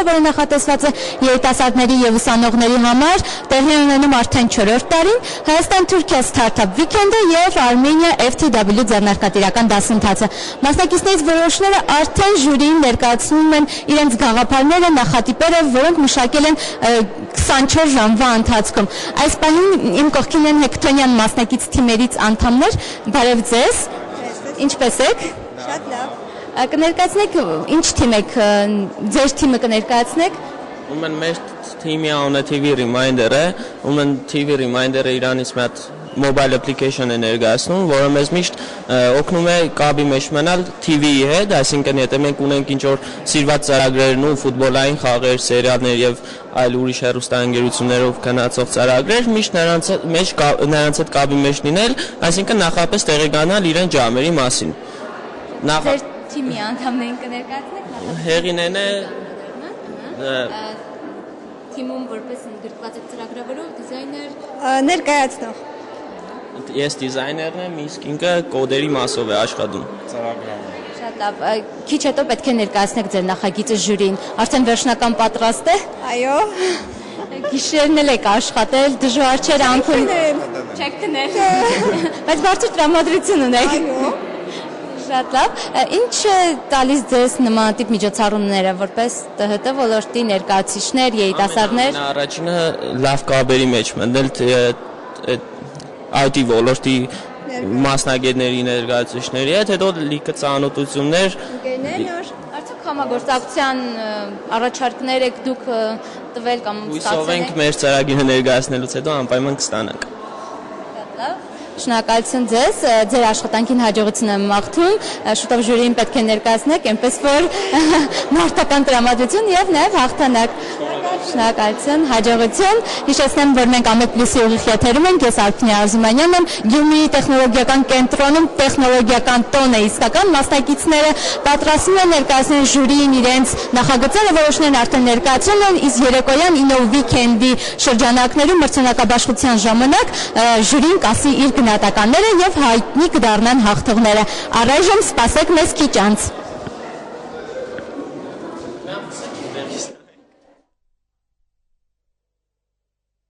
որը նախատեսված է երիտասարդների եւ ուսանողների համար, տեղի ունենում արդեն 4-րդ տարին, Հայաստան-Թուրքիա Startup Weekend-ը եւ Armenia FTW ձեռնարկատիրական դասընթացը։ Մասնակիցներից որոշները արդեն ժյուրիին ներկայացնում են իրենց գաղափարները, նախատիպերը, որոնք մշակել են 24 ժամվա ընթացքում։ Այս պահին իմ կողքին են հեկտոնյան մասնակից թիմերից անդամներ։ Բարև ձեզ։ Ինչպե՞ս եք։ Շատ լավ։ Կներկայացնեք ինչ թիմ եք, ձեր թիմը կներկայացնեք։ Ումեն մեր թիմի անունը TV Reminder-ը, ումեն TV Reminder-ը իրանից մի հատ mobile application է ներկայացնում, որը մեզ միշտ օգնում է կապի մեջ մնալ TV-ի հետ, այսինքն եթե մենք ունենք ինչ-որ սիրված ծրագրերն ու ֆուտբոլային խաղեր, սերիալներ եւ այլ ուրիշ հեռուստաընկերություններով գնացող ծրագրեր, միշտ նրանց հետ կապի մեջ լինել, այսինքն նախապես տեղեկանալ իրեն ջամերի մասին։ Ձեր թիմի անդամներին կներկայացնեք։ Հեղինեն է թիմում որպես ընդգրկված եք ծրագրավորող, դիզայներ, Ներկայացնող։ Ես դիզայներն եմ, իսկ ինքը կոդերի մասով է աշխատում։ շատ լավ։ Քիչ հետո պետք է ներկայացնեք ձեր նախագիծը ժյուրին։ Արդեն վերջնական պատրաստ է։ Այո։ Գիշերն էլ եք աշխատել, դժվար չէր անքուն։ Չեք քնել։ Բայց բարձր տրամադրություն ունեք։ Այո։ Շատ լավ։ Ինչ է տալիս ձեզ նմանատիպ միջոցառումները, որպես ՏՀՏ ոլորտի ներկայացուցիչներ, երիտասարդներ։ Առաջինը լավ կապերի մեջ մտնել IT ոլորտի մասնագետների ներկայացուցիչների հետ, հետո լիքը ծանոթություններ։ Ընկերներ, արդյոք համագործակցության առաջարկներ եք դուք տվել կամ Հույսով ենք մեր ծրագիրը ներկայացնելուց հետո անպայման կստանանք։ Շատ լավ։ Շնորհակալություն ձեզ, ձեր աշխատանքին հաջողություն եմ մաղթում, շուտով ժյուրիին պետք է ներկայացնեք, այնպես որ մարտական տրամադրություն եւ նաեւ հաղթանակ։ Շնորհակալություն, հաջողություն։ Հիշեցնեմ, որ մենք Ամեկ+-ի ուղիղ եթերում ենք, ես Արփինե Արզումանյանն եմ, Գյումրիի տեխնոլոգիական կենտրոնում տեխնոլոգիական տոն է իսկական, մասնակիցները պատրաստվում են ներկայացնել ժյուրիին իրենց նախագծերը, որոշներն արդեն ներկայացրել են, իսկ երեկոյան Innoweekend-ի շրջանակներում մրցանակաբաշխության ժամանակ ժյուրին կասի իր գնահատականները եւ հայտնի կդառնան հաղթողները։ Առայժմ սպասեք մեզ քիչ անց։